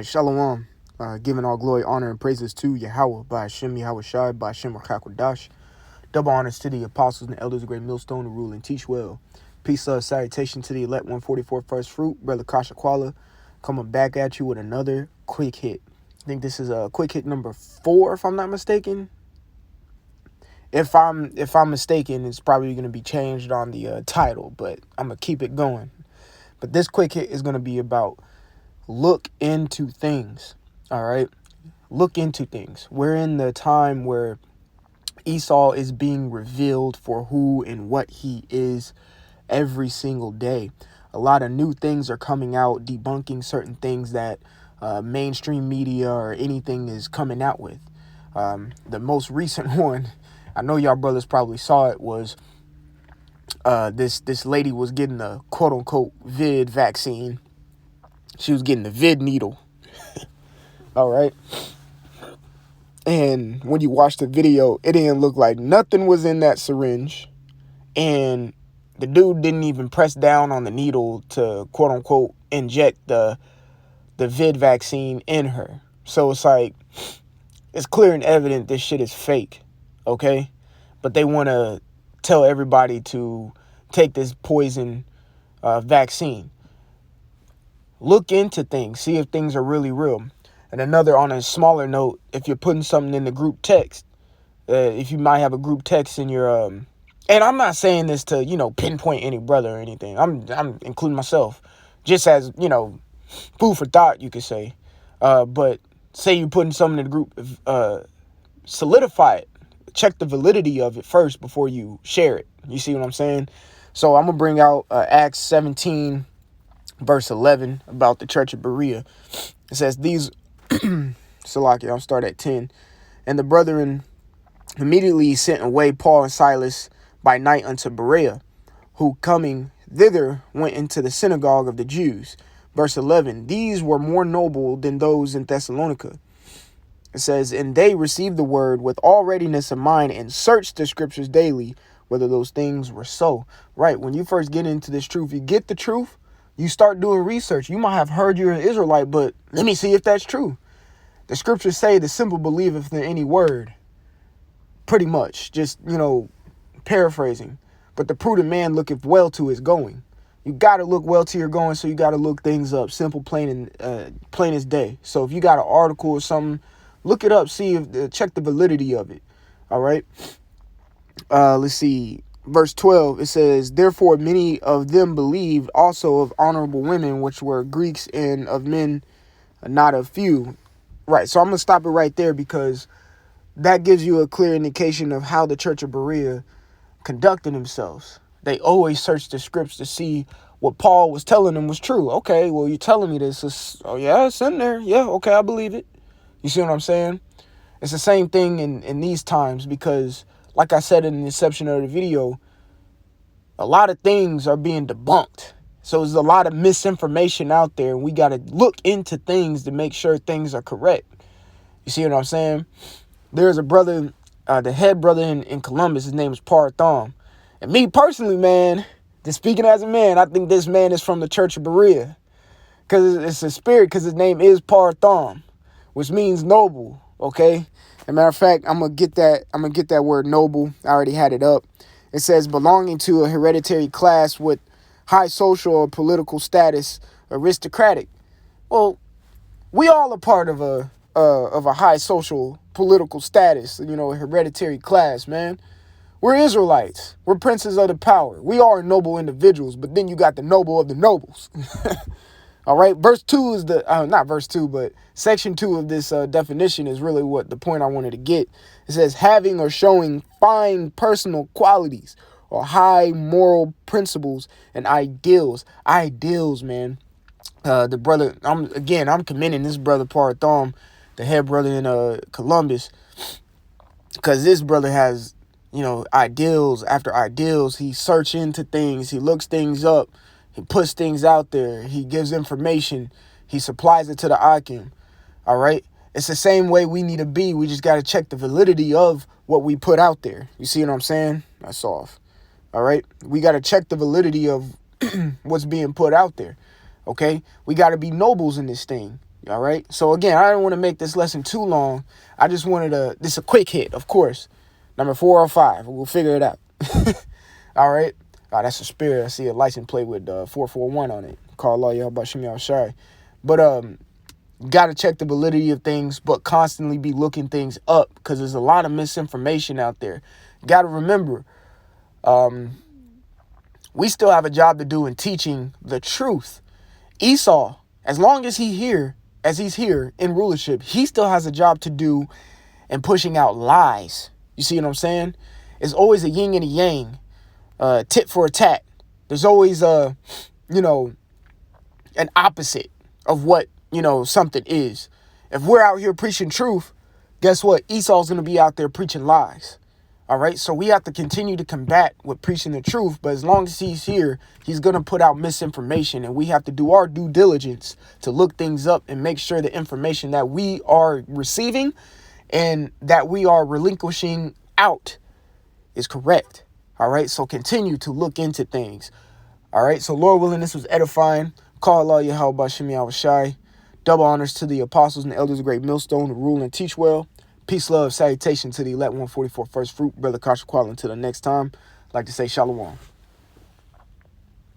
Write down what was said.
Shalom. Giving all glory, honor, and praises to Yahweh by Hashem Yahweh Shai, by Hashem Rakakwadash. Double honors to the apostles and the elders of Great Millstone who rule and teach well. Peace, salutation to the elect 144 first fruit, Brother Kasha Kwala, coming back at you with another quick hit. I think this is a quick hit number 4, if I'm not mistaken. If I'm mistaken, it's probably going to be changed on the title, but I'm going to keep it going. But this quick hit is going to be about look into things. All right. Look into things. We're in the time where Esau is being revealed for who and what he is every single day. A lot of new things are coming out, debunking certain things that mainstream media or anything is coming out with. The most recent one, I know y'all brothers probably saw it, was this lady was getting the quote unquote vid vaccine. She was getting the vid needle. All right. And when you watch the video, it didn't look like nothing was in that syringe. And the dude didn't even press down on the needle to quote unquote inject the vid vaccine in her. So it's like, it's clear and evident this shit is fake. Okay. But they want to tell everybody to take this poison vaccine. Look into things. See if things are really real. And another, on a smaller note, if you're putting something in the group text, if you might have a group text in your, and I'm not saying this to, pinpoint any brother or anything. I'm including myself, just as, food for thought, you could say. But say you're putting something in the group, solidify it. Check the validity of it first before you share it. You see what I'm saying? So I'm going to bring out Acts 17, verse 11, about the church of Berea. It says, Salaki, I'll start at 10. And the brethren immediately sent away Paul and Silas by night unto Berea, who coming thither went into the synagogue of the Jews. Verse 11, these were more noble than those in Thessalonica. It says, and they received the word with all readiness of mind and searched the scriptures daily, whether those things were so. Right, when you first get into this truth, you get the truth, you start doing research. You might have heard you're an Israelite, but let me see if that's true. The scriptures say the simple believeth in any word. Pretty much, just, paraphrasing. But the prudent man looketh well to his going. You got to look well to your going, so you got to look things up. Simple, plain as day. So if you got an article or something, look it up, see if check the validity of it. All right. Let's see. Verse 12, it says, therefore many of them believed also of honorable women, which were Greeks, and of men, not a few. Right. So I'm going to stop it right there, because that gives you a clear indication of how the church of Berea conducted themselves. They always searched the scripts to see what Paul was telling them was true. Okay, well, you're telling me this. Oh, yeah, it's in there. Yeah, okay, I believe it. You see what I'm saying? It's the same thing in these times, because like I said in the inception of the video, a lot of things are being debunked. So there's a lot of misinformation out there, and we got to look into things to make sure things are correct. You see what I'm saying? There's a brother, the head brother in Columbus, his name is Partham. And me personally, man, just speaking as a man, I think this man is from the church of Berea, because it's a spirit, because his name is Partham, which means noble. Okay. As a matter of fact, I'm gonna get that word noble. I already had it up. It says belonging to a hereditary class with high social or political status, aristocratic. Well, we all are part of a high social political status, a hereditary class, man. We're Israelites. We're princes of the power. We are noble individuals, but then you got the noble of the nobles. All right. Verse 2 is not verse 2, but section 2 of this definition is really what the point I wanted to get. It says having or showing fine personal qualities or high moral principles and ideals. Ideals, man. The brother, I'm commending this brother Partham, the head brother in Columbus, because this brother has, ideals after ideals. He searches into things. He looks things up. He puts things out there. He gives information. He supplies it to the Akim. All right. It's the same way we need to be. We just got to check the validity of what we put out there. You see what I'm saying? That's off. All right. We got to check the validity of what's being put out there. Okay. We got to be nobles in this thing. All right. So again, I don't want to make this lesson too long. I just wanted this a quick hit, of course. Number 405. We'll figure it out. All right. Oh, that's a spirit. I see a license plate with 441 on it. Call all y'all Bashim y'all shy. But got to check the validity of things, but constantly be looking things up because there's a lot of misinformation out there. Got to remember, we still have a job to do in teaching the truth. Esau, as long as he's here in rulership, he still has a job to do in pushing out lies. You see what I'm saying? It's always a yin and a yang, tit for a tat. There's always an opposite of what, something is. If we're out here preaching truth, guess what? Esau's going to be out there preaching lies. All right. So we have to continue to combat with preaching the truth. But as long as he's here, he's going to put out misinformation, and we have to do our due diligence to look things up and make sure the information that we are receiving and that we are relinquishing out is correct. All right. So continue to look into things. All right. So Lord willing, this was edifying. Call Allah Yahweh Shimi Awashai. Double honors to the apostles and the elders of Great Millstone who rule and teach well. Peace, love, salutation to the elect 144 first fruit. Brother Kasha Qual. Until the next time, I'd like to say shalom.